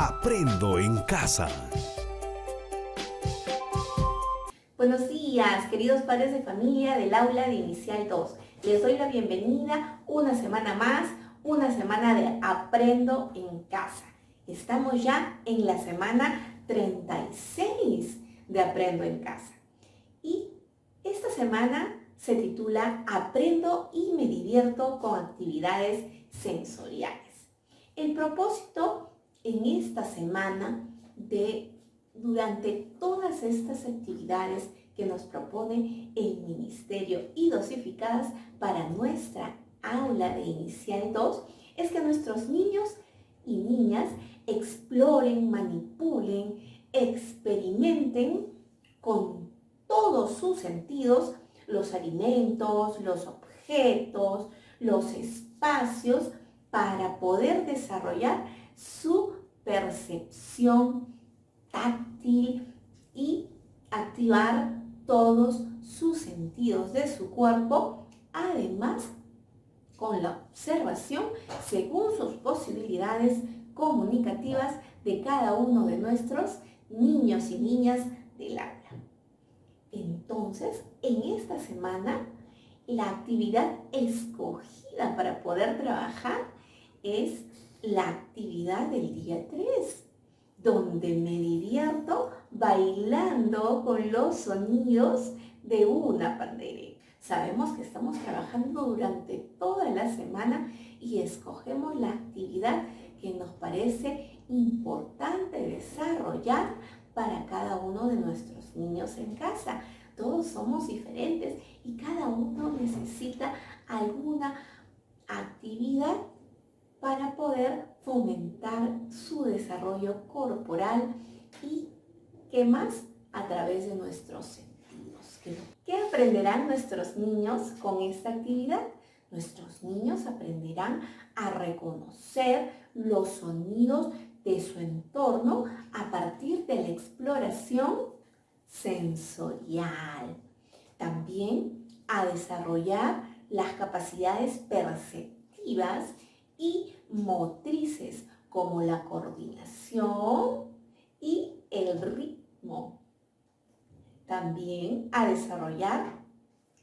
Aprendo en casa. Buenos días, queridos padres de familia del aula de Inicial 2. Les doy la bienvenida una semana más, una semana de Aprendo en casa. Estamos ya en la semana 36 de Aprendo en casa. Y esta semana se titula Aprendo y me divierto con actividades sensoriales. El propósito en esta semana durante todas estas actividades que nos propone el Ministerio y dosificadas para nuestra aula de Inicial 2 es que nuestros niños y niñas exploren, manipulen, experimenten con todos sus sentidos los alimentos, los objetos, los espacios para poder desarrollar su percepción táctil y activar todos sus sentidos de su cuerpo, además con la observación según sus posibilidades comunicativas de cada uno de nuestros niños y niñas del aula. Entonces, en esta semana, la actividad escogida para poder trabajar es la actividad del día 3, donde me divierto bailando con los sonidos de una pandereta. Sabemos que estamos trabajando durante toda la semana y escogemos la actividad que nos parece importante desarrollar para cada uno de nuestros niños en casa. Todos somos diferentes y cada uno necesita alguna actividad para poder fomentar su desarrollo corporal y, ¿qué más? A través de nuestros sentidos. ¿Qué aprenderán nuestros niños con esta actividad? Nuestros niños aprenderán a reconocer los sonidos de su entorno a partir de la exploración sensorial. También a desarrollar las capacidades perceptivas y motrices como la coordinación y el ritmo. También a desarrollar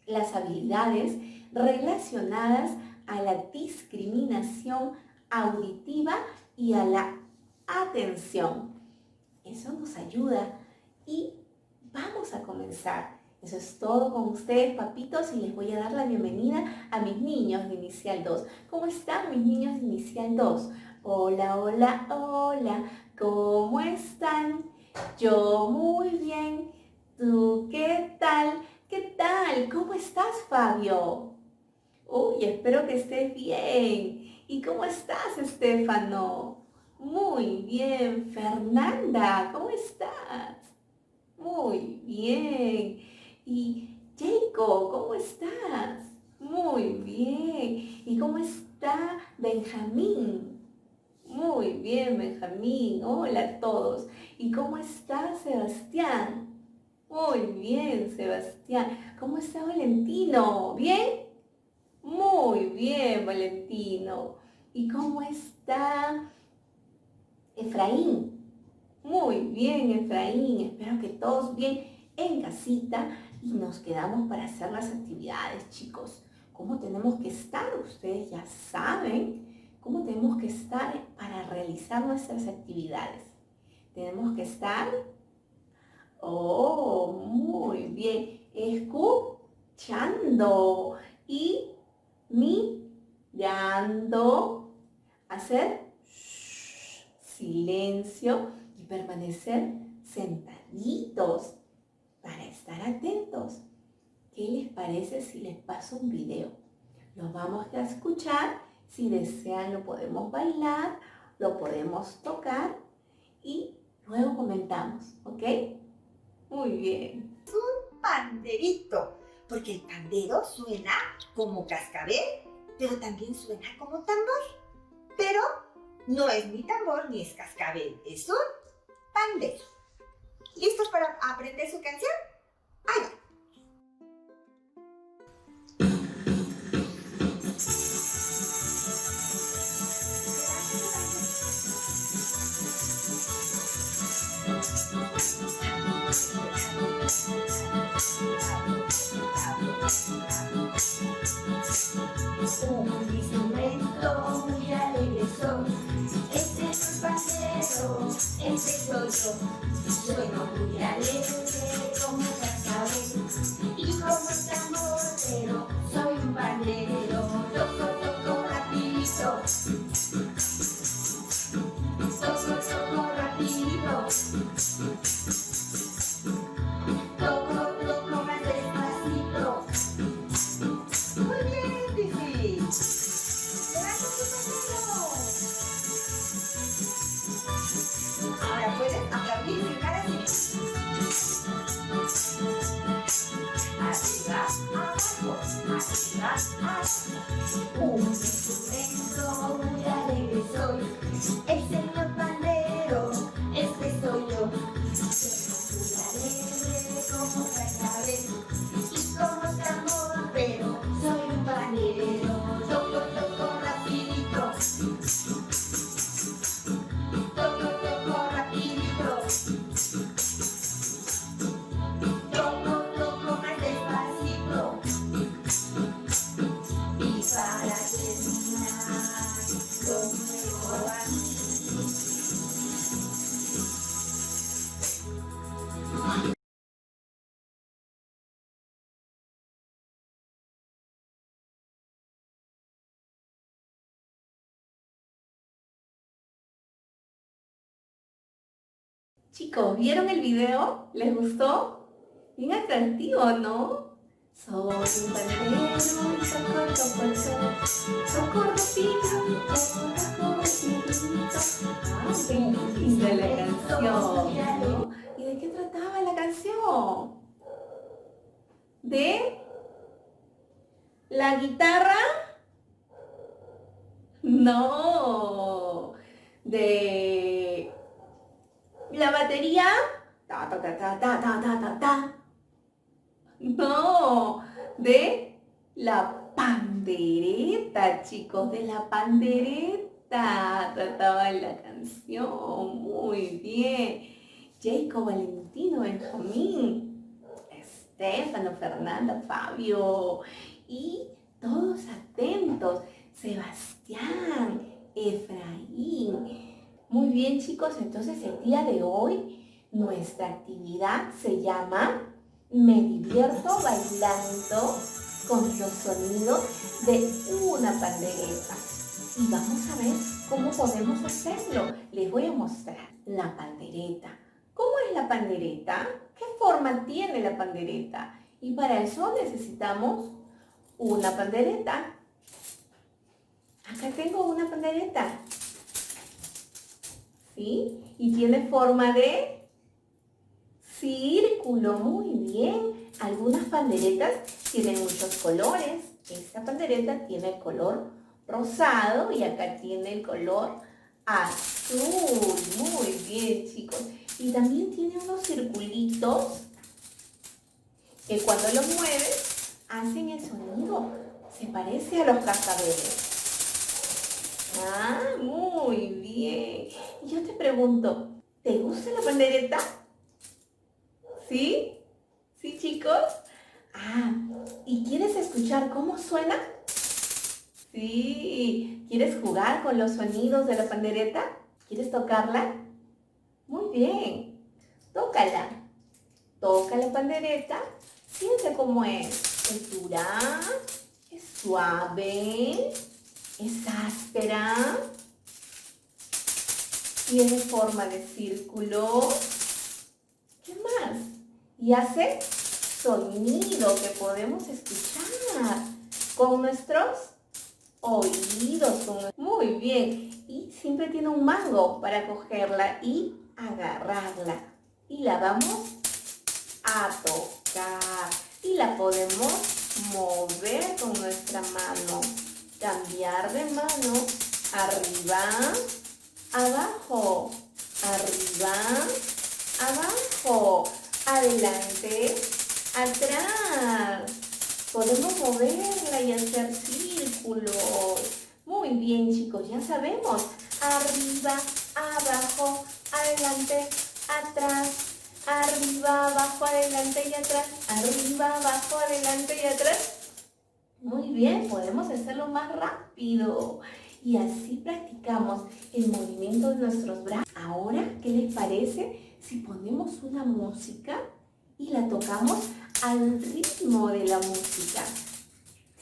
las habilidades relacionadas a la discriminación auditiva y a la atención. Eso nos ayuda y vamos a comenzar. Eso es todo con ustedes, papitos, y les voy a dar la bienvenida a mis niños de Inicial 2. ¿Cómo están mis niños de Inicial 2? Hola, hola, hola, ¿cómo están? Yo muy bien. ¿Tú qué tal? ¿Qué tal? ¿Cómo estás, Fabio? Uy, espero que estés bien. ¿Y cómo estás, Estefano? Muy bien. Fernanda, ¿cómo estás? Muy bien. Y Jacob, ¿cómo estás? Muy bien. ¿Y cómo está Benjamín? Muy bien, Benjamín. Hola a todos. ¿Y cómo está Sebastián? Muy bien, Sebastián. ¿Cómo está Valentino? ¿Bien? Muy bien, Valentino. ¿Y cómo está Efraín? Muy bien, Efraín. Espero que todos bien en casita y nos quedamos para hacer las actividades, chicos. ¿Cómo tenemos que estar? Ustedes ya saben cómo tenemos que estar para realizar nuestras actividades. Tenemos que estar, muy bien, escuchando y mirando, hacer silencio y permanecer sentaditos para estar atentos. ¿Qué les parece si les paso un video? Lo vamos a escuchar, si desean lo podemos bailar, lo podemos tocar y luego comentamos, ¿ok? Muy bien. Panderito, porque el pandero suena como cascabel, pero también suena como tambor. Pero no es ni tambor ni es cascabel, es un pandero. ¿Listos para aprender su canción? ¡Ahí va! mi instrumento muy alegre soy. Este es el pandero, este soy yo. Sueno muy alegre como un cascabel y como el tambor, pero soy un pandero. Toco rapidito, toco rapidito. Toco más despacito. Muy bien, Fifi. ¡Levanta tu pandero! Ahora puedes aplaudir y brincar así. Arriba, abajo, arriba, abajo. Un instrumento muy alegre soy. El señor pandero, este soy yo. Sueno muy alegre como cascabel y como tambor, pero soy un panderero. Toco rapidito. Toco rapidito. Toco más despacito. Y para terminar, lo mejor así. Chicos, ¿vieron el video? ¿Les gustó? Bien atractivo, ¿no? Soy un pandero y toco rapidito. Qué linda la canción, ¿no? ¿Y de qué trataba la canción? ¿De la guitarra? No. ¿De la batería? Ta, ta, ta, ta, ta, ta, ta, ta, ta. No, de la pandereta, chicos, de la pandereta trataba la canción. Muy bien. Jacob, Valentino, Benjamín, Estefano, Fernanda, Fabio y todos atentos. Sebastián, Efraín. Muy bien, chicos, entonces el día de hoy nuestra actividad se llama Me divierto bailando con los sonidos de una pandereta. Y vamos a ver cómo podemos hacerlo. Les voy a mostrar la pandereta. ¿Cómo es la pandereta? ¿Qué forma tiene la pandereta? Y para eso necesitamos una pandereta. Acá tengo una pandereta. ¿Sí? Y tiene forma de círculo. Muy bien. Algunas panderetas tienen muchos colores. Esta pandereta tiene el color rosado y acá tiene el color azul. Muy bien, chicos. Y también tiene unos circulitos que cuando los mueves hacen el sonido. Se parece a los cascabeles. Ah, muy bien. Y yo te pregunto, ¿te gusta la pandereta? ¿Sí? ¿Sí, chicos? Ah, ¿y quieres escuchar cómo suena? Sí. ¿Quieres jugar con los sonidos de la pandereta? ¿Quieres tocarla? Muy bien. Tócala. Toca la pandereta. Siente cómo es. Es dura, es suave, es áspera, tiene forma de círculo. ¿Qué más? Y hace sonido que podemos escuchar con nuestros oídos. Muy bien. Y siempre tiene un mango para cogerla y agarrarla. Y la vamos a tocar. Y la podemos mover con nuestra mano. Cambiar de mano, arriba, abajo, arriba, abajo, adelante, atrás. Podemos moverla y hacer círculos. Muy bien, chicos, ya sabemos. Arriba, abajo, adelante, atrás, arriba, abajo, adelante y atrás, arriba, abajo, adelante y atrás. Muy bien, podemos hacerlo más rápido. Y así practicamos el movimiento de nuestros brazos. Ahora, ¿qué les parece si ponemos una música y la tocamos al ritmo de la música?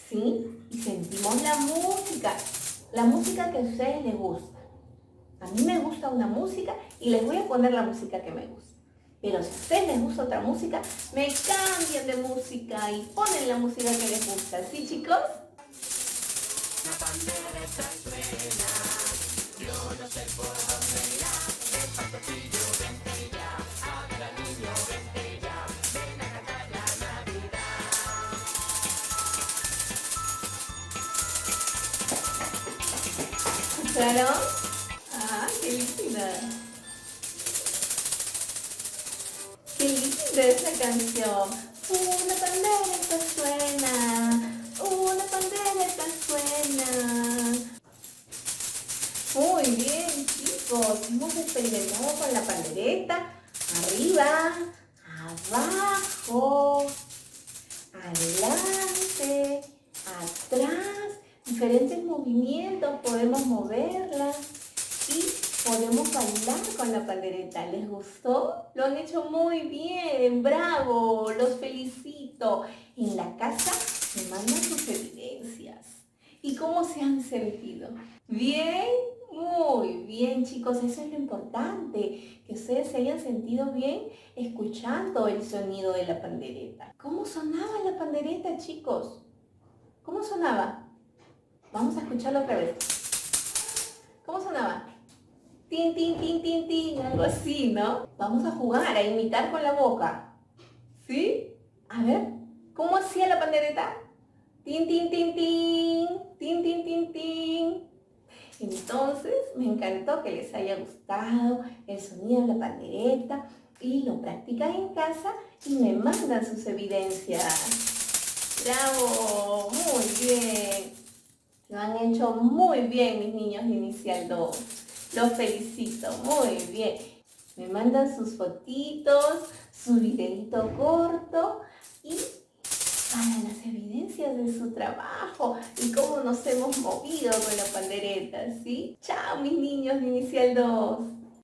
¿Sí? Y sentimos la música que a ustedes les gusta. A mí me gusta una música y les voy a poner la música que me gusta. Pero si a ustedes les gusta otra música, me cambian de música y ponen la música que les gusta. ¿Sí, chicos? ¿Escucharon? ¡Ah, qué linda! ¡Qué linda esa canción! Una pandereta suena, una pandereta suena. Muy bien, chicos, hemos experimentado con la pandereta. Arriba, abajo, adelante, atrás. Diferentes movimientos, podemos moverla y podemos bailar con la pandereta. ¿Les gustó? Lo han hecho muy bien, bravo, los felicito. En la casa me mandan sus evidencias. ¿Y cómo se han sentido? ¿Bien? Muy bien, chicos, eso es lo importante, que ustedes se hayan sentido bien escuchando el sonido de la pandereta. ¿Cómo sonaba la pandereta, chicos? ¿Cómo sonaba? Vamos a escucharlo otra vez. ¿Cómo sonaba? Tin, tin, tin, tin, tin, algo así, ¿no? Vamos a jugar, a imitar con la boca. ¿Sí? A ver, ¿cómo hacía la pandereta? Tin, tin, tin, tin, tin, tin, tin, tin. Entonces, me encantó que les haya gustado el sonido de la pandereta y lo practican en casa y me mandan sus evidencias. ¡Bravo! Muy bien. Lo han hecho muy bien, mis niños de Inicial 2. Los felicito, muy bien. Me mandan sus fotitos, su videito corto y para las evidencias de su trabajo y cómo nos hemos movido con la pandereta, ¿sí? Chao, mis niños de Inicial 2.